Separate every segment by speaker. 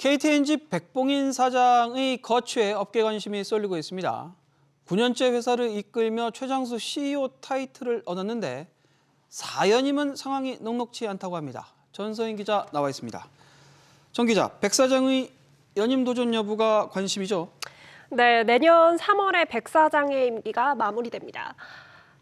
Speaker 1: KTNG 백봉인 사장의 거취에 업계 관심이 쏠리고 있습니다. 9년째 회사를 이끌며 최장수 CEO 타이틀을 얻었는데 4연임은 상황이 녹록치 않다고 합니다. 전서인 기자 나와 있습니다. 전 기자, 백 사장의 연임 도전 여부가 관심이죠?
Speaker 2: 네, 내년 3월에 백 사장의 임기가 마무리됩니다.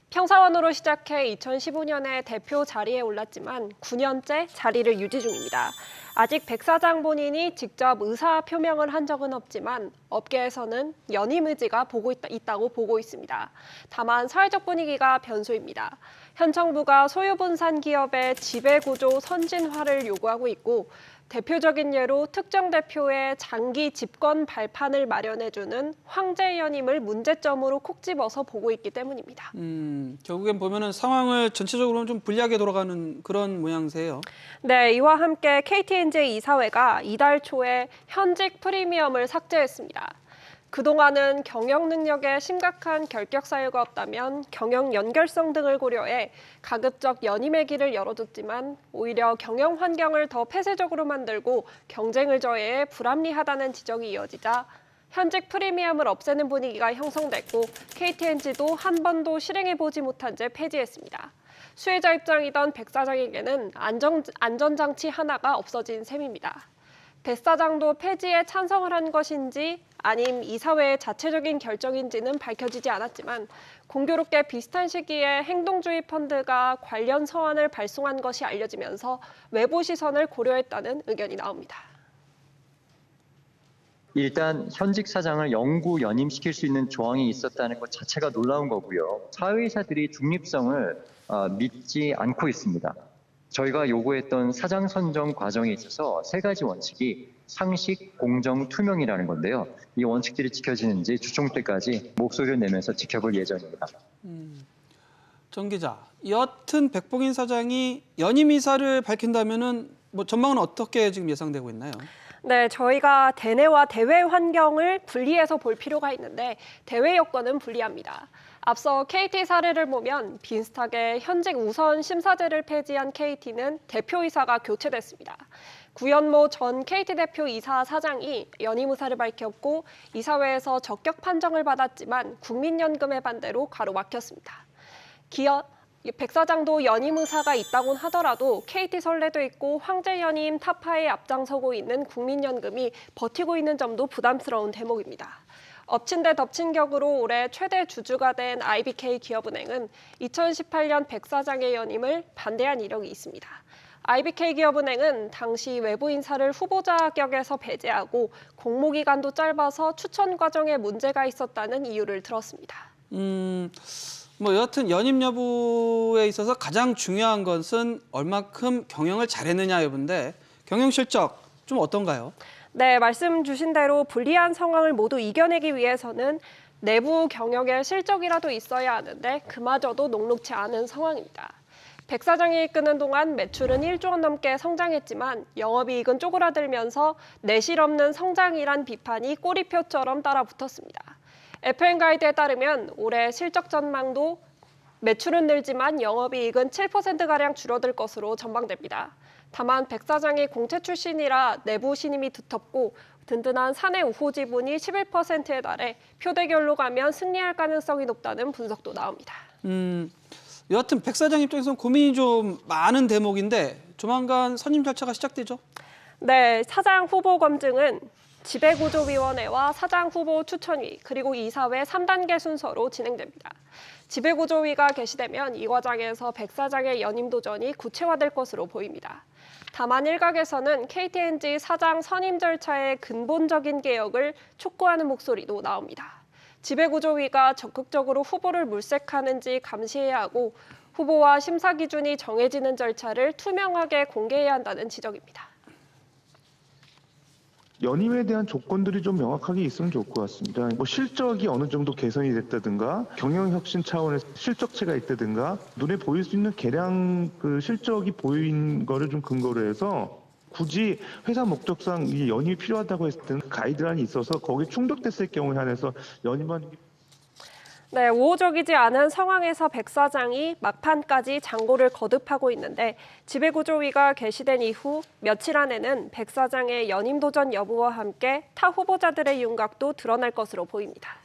Speaker 2: 평사원으로 시작해 2015년에 대표 자리에 올랐지만 9년째 자리를 유지 중입니다. 아직 백 사장 본인이 직접 의사 표명을 한 적은 없지만 업계에서는 연임 의지가 있다고 보고 있습니다. 다만 사회적 분위기가 변수입니다. 현 정부가 소유분산 기업의 지배구조 선진화를 요구하고 있고 대표적인 예로 특정 대표의 장기 집권 발판을 마련해주는 황제 연임을 문제점으로 콕 집어서 보고 있기 때문입니다.
Speaker 1: 결국엔 보면은 상황을 전체적으로는 좀 불리하게 돌아가는 그런 모양새예요.
Speaker 2: 네, 이와 함께 KTNG 이사회가 이달 초에 현직 프리미엄을 삭제했습니다. 그동안은 경영 능력에 심각한 결격 사유가 없다면 경영 연결성 등을 고려해 가급적 연임의 길을 열어줬지만 오히려 경영 환경을 더 폐쇄적으로 만들고 경쟁을 저해해 불합리하다는 지적이 이어지자 현직 프리미엄을 없애는 분위기가 형성됐고 KTNG도 한 번도 실행해보지 못한 채 폐지했습니다. 수혜자 입장이던 백 사장에게는 안전장치 하나가 없어진 셈입니다. 백 사장도 폐지에 찬성을 한 것인지 아님 이사회의 자체적인 결정인지는 밝혀지지 않았지만 공교롭게 비슷한 시기에 행동주의 펀드가 관련 서한을 발송한 것이 알려지면서 외부 시선을 고려했다는 의견이 나옵니다.
Speaker 3: 일단 현직 사장을 영구 연임시킬 수 있는 조항이 있었다는 것 자체가 놀라운 거고요. 사회이사들이 중립성을 믿지 않고 있습니다. 저희가 요구했던 사장 선정 과정에 있어서 세 가지 원칙이 상식, 공정, 투명이라는 건데요. 이 원칙들이 지켜지는지 주총 때까지 목소리를 내면서 지켜볼 예정입니다.
Speaker 1: 전 기자, 여튼 백봉인 사장이 연임 의사를 밝힌다면은 전망은 어떻게 지금 예상되고 있나요?
Speaker 2: 네, 저희가 대내와 대외 환경을 분리해서 볼 필요가 있는데 대외 여건은 불리합니다. 앞서 KT 사례를 보면 비슷하게 현직 우선 심사제를 폐지한 KT는 대표이사가 교체됐습니다. 구현모 전 KT 대표 이사 사장이 연임 의사를 밝혔고 이사회에서 적격 판정을 받았지만 국민연금의 반대로 가로막혔습니다. 백 사장도 연임 의사가 있다곤 하더라도 KT 선례도 있고 황제 연임 타파에 앞장서고 있는 국민연금이 버티고 있는 점도 부담스러운 대목입니다. 엎친 데 덮친 격으로 올해 최대 주주가 된 IBK 기업은행은 2018년 백 사장의 연임을 반대한 이력이 있습니다. IBK 기업은행은 당시 외부 인사를 후보자 격에서 배제하고 공모기간도 짧아서 추천 과정에 문제가 있었다는 이유를 들었습니다.
Speaker 1: 여하튼 연임 여부에 있어서 가장 중요한 것은 얼마큼 경영을 잘했느냐 여부인데 경영 실적 좀 어떤가요?
Speaker 2: 네, 말씀 주신 대로 불리한 상황을 모두 이겨내기 위해서는 내부 경영의 실적이라도 있어야 하는데 그마저도 녹록치 않은 상황입니다. 백 사장이 이끄는 동안 매출은 1조 원 넘게 성장했지만 영업이익은 쪼그라들면서 내실 없는 성장이란 비판이 꼬리표처럼 따라붙었습니다. FN가이드에 따르면 올해 실적 전망도 매출은 늘지만 영업이익은 7%가량 줄어들 것으로 전망됩니다. 다만 백 사장이 공채 출신이라 내부 신임이 두텁고 든든한 사내 우호 지분이 11%에 달해 표대결로 가면 승리할 가능성이 높다는 분석도 나옵니다.
Speaker 1: 여하튼 백 사장 입장에서는 고민이 좀 많은 대목인데 조만간 선임 절차가 시작되죠?
Speaker 2: 네, 사장 후보 검증은 지배구조위원회와 사장 후보 추천위 그리고 이사회 3단계 순서로 진행됩니다. 지배구조위가 개시되면 이 과정에서 백 사장의 연임 도전이 구체화될 것으로 보입니다. 다만 일각에서는 KTNG 사장 선임 절차의 근본적인 개혁을 촉구하는 목소리도 나옵니다. 지배구조위가 적극적으로 후보를 물색하는지 감시해야 하고 후보와 심사 기준이 정해지는 절차를 투명하게 공개해야 한다는 지적입니다.
Speaker 4: 연임에 대한 조건들이 좀 명확하게 있으면 좋을 것 같습니다. 실적이 어느 정도 개선이 됐다든가 경영혁신 차원에서 실적체가 있다든가 눈에 보일 수 있는 계량 실적이 보인 거를 좀 근거로 해서 굳이 회사 목적상 이 연임이 필요하다고 했을 때는 가이드라인이 있어서 거기에 충족됐을 경우에 한해서 연임하는 게
Speaker 2: 네, 우호적이지 않은 상황에서 백 사장이 막판까지 장고를 거듭하고 있는데 지배구조위가 개시된 이후 며칠 안에는 백 사장의 연임 도전 여부와 함께 타 후보자들의 윤곽도 드러날 것으로 보입니다.